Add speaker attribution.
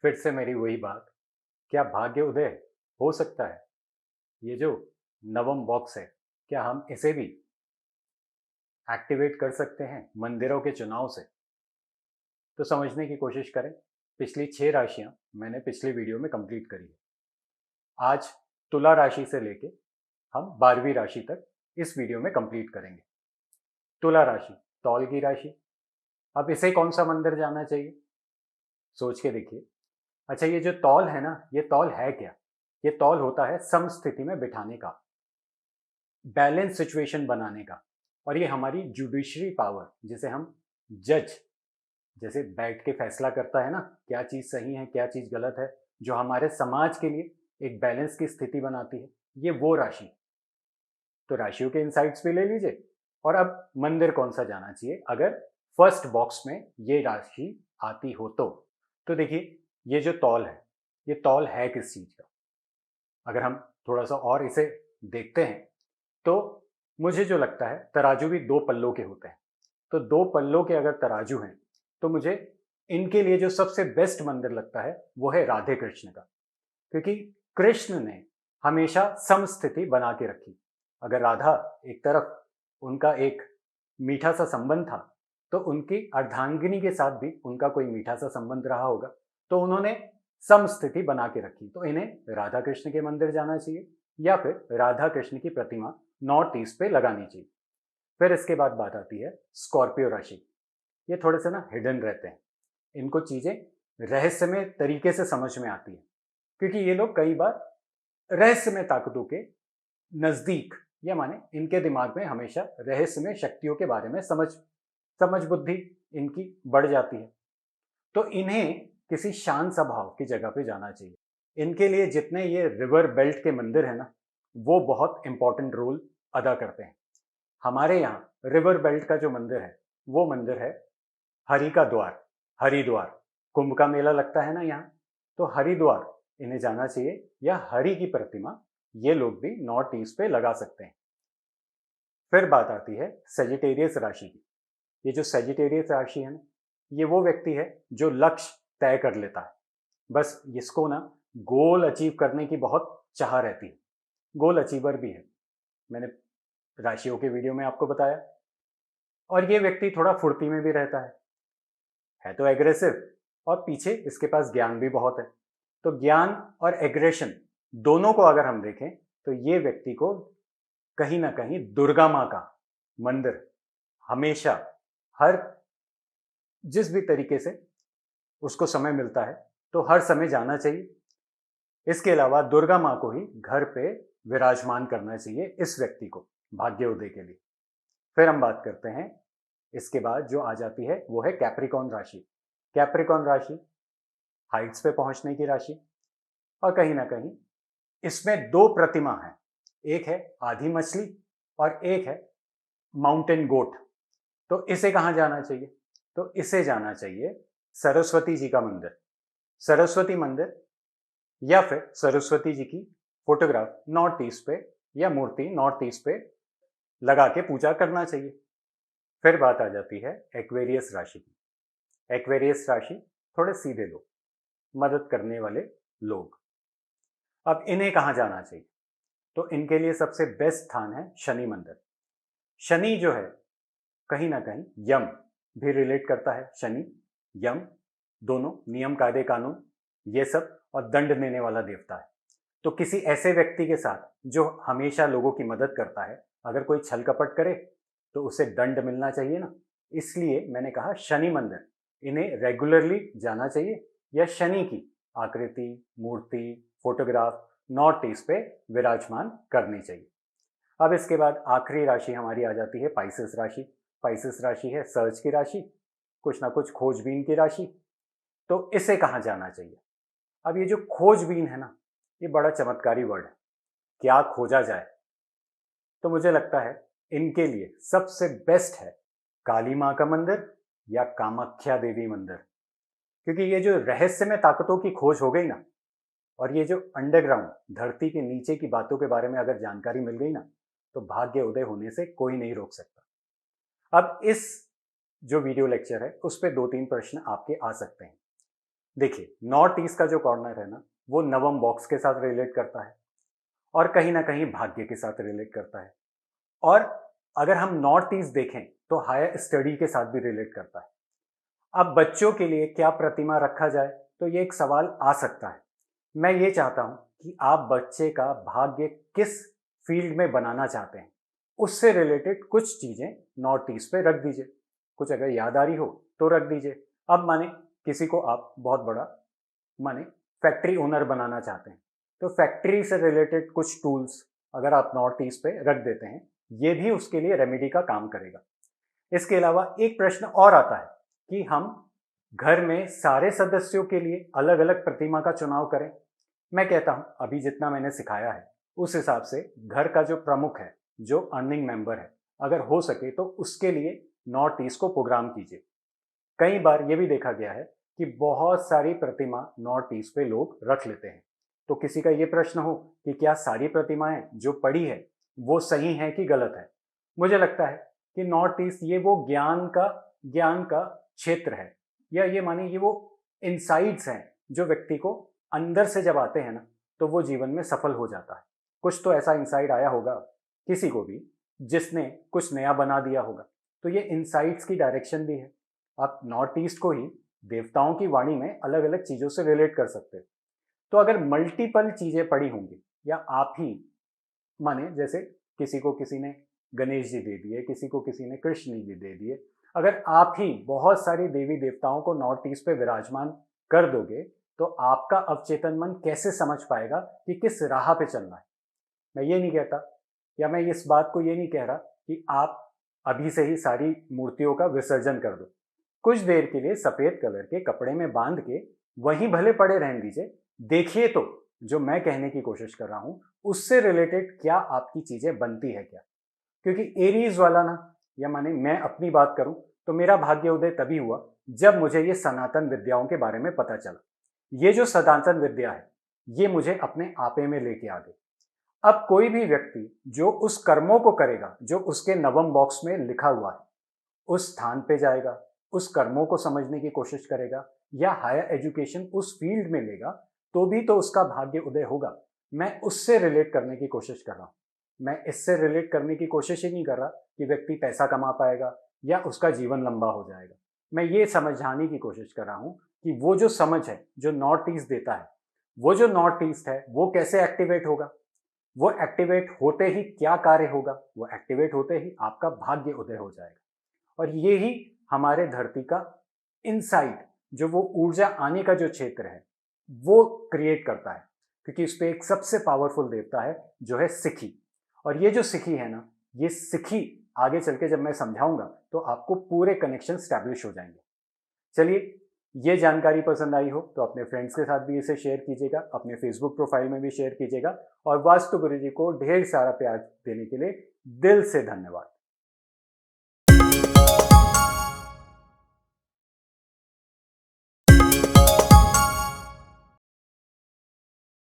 Speaker 1: फिर से मेरी वही बात, क्या भाग्य उदय हो सकता है? ये जो नवम बॉक्स है, क्या हम इसे भी एक्टिवेट कर सकते हैं मंदिरों के चुनाव से? तो समझने की कोशिश करें। पिछली 6 राशियां मैंने पिछली वीडियो में कंप्लीट करी है। आज तुला राशि से लेके हम 12वीं राशि तक इस वीडियो में कंप्लीट करेंगे। तुला राशि, तौल की राशि। अब इसे कौन सा मंदिर जाना चाहिए? सोच के देखिए। अच्छा, ये जो तौल है ना, ये तौल है क्या? ये तौल होता है समस्थिति में बिठाने का, बैलेंस सिचुएशन बनाने का। और ये हमारी जुडिशरी पावर, जिसे हम जज जैसे बैठ के फैसला करता है ना, क्या चीज सही है क्या चीज गलत है, जो हमारे समाज के लिए एक बैलेंस की स्थिति बनाती है, ये वो राशि। तो राशियों के इंसाइट्स भी ले लीजिए। और अब मंदिर कौन सा जाना चाहिए अगर फर्स्ट बॉक्स में ये राशि आती हो तो देखिए, ये जो तौल है, ये तौल है किस चीज का? अगर हम थोड़ा सा और इसे देखते हैं तो मुझे जो लगता है, तराजू भी दो पल्लों के होते हैं। तो दो पल्लों के अगर तराजू हैं तो मुझे इनके लिए जो सबसे बेस्ट मंदिर लगता है वो है राधे कृष्ण का। क्योंकि कृष्ण ने हमेशा समस्थिति बना के रखी। अगर राधा एक तरफ, उनका एक मीठा सा संबंध था, तो उनकी अर्धांगिनी के साथ भी उनका कोई मीठा सा संबंध रहा होगा, तो उन्होंने समस्थिति बना के रखी। तो इन्हें राधा कृष्ण के मंदिर जाना चाहिए या फिर राधा कृष्ण की प्रतिमा नॉर्थ ईस्ट पे लगानी चाहिए। फिर इसके बाद बात आती है स्कॉर्पियो राशि। ये थोड़े से ना हिडन रहते हैं, इनको चीजें रहस्यमय तरीके से समझ में आती है, क्योंकि ये लोग कई बार रहस्यमय ताकतों के नजदीक, या माने इनके दिमाग में हमेशा रहस्यमय शक्तियों के बारे में समझ समझ बुद्धि इनकी बढ़ जाती है। तो इन्हें किसी शांत स्वभाव की जगह पे जाना चाहिए। इनके लिए जितने ये रिवर बेल्ट के मंदिर है ना, वो बहुत इंपॉर्टेंट रोल अदा करते हैं। हमारे यहाँ रिवर बेल्ट का जो मंदिर है, वो मंदिर है हरि का द्वार, हरिद्वार। कुंभ का मेला लगता है ना यहाँ, तो हरिद्वार इन्हें जाना चाहिए, या हरि की प्रतिमा ये लोग भी नॉर्थ ईस्ट पे लगा सकते हैं। फिर बात आती है सेजिटेरियस राशि की। ये जो सेजिटेरियस राशि है ना, ये वो व्यक्ति है जो लक्ष्य तय कर लेता है। बस इसको ना गोल अचीव करने की बहुत चाह रहती है, गोल अचीवर भी है, मैंने राशियों के वीडियो में आपको बताया। और ये व्यक्ति थोड़ा फुर्ती में भी रहता है तो एग्रेसिव, और पीछे इसके पास ज्ञान भी बहुत है। तो ज्ञान और एग्रेशन दोनों को अगर हम देखें तो ये व्यक्ति को कहीं ना कहीं दुर्गा माँ का मंदिर हमेशा, हर जिस भी तरीके से उसको समय मिलता है, तो हर समय जाना चाहिए। इसके अलावा दुर्गा माँ को ही घर पे विराजमान करना चाहिए इस व्यक्ति को, भाग्योदय के लिए। फिर हम बात करते हैं, इसके बाद जो आ जाती है वो है कैप्रिकॉन राशि। कैप्रिकॉन राशि हाइट्स पे पहुंचने की राशि, और कहीं ना कहीं इसमें दो प्रतिमा है, एक है आधी मछली और एक है माउंटेन गोट। तो इसे कहाँ जाना चाहिए? तो इसे जाना चाहिए सरस्वती जी का मंदिर। सरस्वती मंदिर, या फिर सरस्वती जी की फोटोग्राफ नॉर्थ ईस्ट पे, या मूर्ति नॉर्थ ईस्ट पे लगा के पूजा करना चाहिए। फिर बात आ जाती है एक्वेरियस राशि की। एक्वेरियस राशि थोड़े सीधे लोग, मदद करने वाले लोग। अब इन्हें कहाँ जाना चाहिए? तो इनके लिए सबसे बेस्ट स्थान है शनि मंदिर। शनि जो है, कहीं ना कहीं यम भी रिलेट करता है। शनि यम दोनों नियम कायदे कानून ये सब, और दंड देने वाला देवता है। तो किसी ऐसे व्यक्ति के साथ जो हमेशा लोगों की मदद करता है, अगर कोई छल कपट करे तो उसे दंड मिलना चाहिए ना। इसलिए मैंने कहा शनि मंदिर इन्हें रेगुलरली जाना चाहिए, या शनि की आकृति, मूर्ति, फोटोग्राफ नॉर्थ ईस्ट पे विराजमान करनी चाहिए। अब इसके बाद आखिरी राशि हमारी आ जाती है पाइसेस राशि। पाइसेस राशि है सर्च की राशि, कुछ ना कुछ खोजबीन की राशि। तो इसे कहाँ जाना चाहिए? अब ये जो खोजबीन है ना, ये बड़ा चमत्कारी वर्ड है। क्या खोजा जाए? तो मुझे लगता है इनके लिए सबसे बेस्ट है काली माँ का मंदिर या कामाख्या देवी मंदिर। क्योंकि ये जो रहस्य में ताकतों की खोज हो गई ना, और ये जो अंडरग्राउंड धरती के नीचे की बातों के बारे में अगर जानकारी मिल गई ना, तो भाग्य उदय होने से कोई नहीं रोक सकता। अब इस जो वीडियो लेक्चर है उस पर 2-3 प्रश्न आपके आ सकते हैं। देखिए, नॉर्थ ईस्ट का जो कॉर्नर है ना, वो नवम बॉक्स के साथ रिलेट करता है और कहीं ना कहीं भाग्य के साथ रिलेट करता है। और अगर हम नॉर्थ ईस्ट देखें तो हायर स्टडी के साथ भी रिलेट करता है। अब बच्चों के लिए क्या प्रतिमा रखा जाए, तो ये एक सवाल आ सकता है। मैं ये चाहता हूं कि आप बच्चे का भाग्य किस फील्ड में बनाना चाहते हैं, उससे रिलेटेड कुछ चीजें नॉर्थ ईस्ट पे रख दीजिए। कुछ अगर याद आ रही हो तो रख दीजिए। अब माने किसी को आप बहुत बड़ा माने फैक्ट्री ओनर बनाना चाहते हैं, तो फैक्ट्री से रिलेटेड कुछ टूल्स अगर आप नॉर्थ ईस्ट पे रख देते हैं, ये भी उसके लिए रेमेडी का काम करेगा। इसके अलावा एक प्रश्न और आता है कि हम घर में सारे सदस्यों के लिए अलग अलग प्रतिमा का चुनाव करें। मैं कहता हूं अभी जितना मैंने सिखाया है उस हिसाब से घर का जो प्रमुख है, जो अर्निंग मेंबर है, अगर हो सके तो उसके लिए नॉर्थ ईस्ट को प्रोग्राम कीजिए। कई बार ये भी देखा गया है कि बहुत सारी प्रतिमा नॉर्थ ईस्ट पे लोग रख लेते हैं। तो किसी का ये प्रश्न हो कि क्या सारी प्रतिमाएं जो पड़ी है वो सही है कि गलत है, मुझे लगता है कि नॉर्थ ईस्ट ये वो ज्ञान का क्षेत्र है, या ये माने ये वो इनसाइट्स हैं जो व्यक्ति को अंदर से जब आते हैं ना, तो वो जीवन में सफल हो जाता है। कुछ तो ऐसा इंसाइट आया होगा किसी को भी जिसने कुछ नया बना दिया होगा। तो ये इनसाइट्स की डायरेक्शन भी है। आप नॉर्थ ईस्ट को ही देवताओं की वाणी में अलग अलग चीजों से रिलेट कर सकते हैं। तो अगर मल्टीपल चीजें पड़ी होंगी, या आप ही माने जैसे किसी को किसी ने गणेश जी दे दिए, किसी को किसी ने कृष्ण जी दे दिए, अगर आप ही बहुत सारी देवी देवताओं को नॉर्थ ईस्ट पे विराजमान कर दोगे, तो आपका अवचेतन मन कैसे समझ पाएगा कि किस राह पे चलना है। मैं ये नहीं कहता, या मैं इस बात को ये नहीं कह रहा कि आप अभी से ही सारी मूर्तियों का विसर्जन कर दो। कुछ देर के लिए सफेद कलर के कपड़े में बांध के वहीं भले पड़े रहने दीजिए। देखिए तो जो मैं कहने की कोशिश कर रहा हूं उससे रिलेटेड क्या आपकी चीजें बनती है क्या। क्योंकि एरीज वाला ना, या माने मैं अपनी बात करूं तो मेरा भाग्य उदय तभी हुआ जब मुझे ये सनातन विद्याओं के बारे में पता चला। ये जो सनातन विद्या है ये मुझे अपने आपे में लेके आ गई। अब कोई भी व्यक्ति जो उस कर्मों को करेगा जो उसके नवम बॉक्स में लिखा हुआ है, उस स्थान पे जाएगा, उस कर्मों को समझने की कोशिश करेगा, या हायर एजुकेशन उस फील्ड में लेगा, तो भी तो उसका भाग्य उदय होगा। मैं उससे रिलेट करने की कोशिश कर रहा हूं। मैं इससे रिलेट करने की कोशिश ही नहीं कर रहा कि व्यक्ति पैसा कमा पाएगा या उसका जीवन लंबा हो जाएगा। मैं ये समझाने की कोशिश कर रहा हूं कि वो जो समझ है जो नॉर्थ ईस्ट देता है, वो जो नॉर्थ ईस्ट है वो कैसे एक्टिवेट होगा, वो एक्टिवेट होते ही क्या कार्य होगा, वो एक्टिवेट होते ही आपका भाग्य उदय हो जाएगा। और ये ही हमारे धरती का इनसाइट, जो वो ऊर्जा आने का जो क्षेत्र है वो क्रिएट करता है। क्योंकि इस पे एक सबसे पावरफुल देवता है जो है सिखी। और ये जो सिखी है ना, ये सिखी आगे चल के जब मैं समझाऊंगा तो आपको पूरे कनेक्शन स्टैब्लिश हो जाएंगे। चलिए, ये जानकारी पसंद आई हो तो अपने फ्रेंड्स के साथ भी इसे शेयर कीजिएगा, अपने फेसबुक प्रोफाइल में भी शेयर कीजिएगा। और वास्तु गुरुजी को ढेर सारा प्यार देने के लिए दिल से धन्यवाद।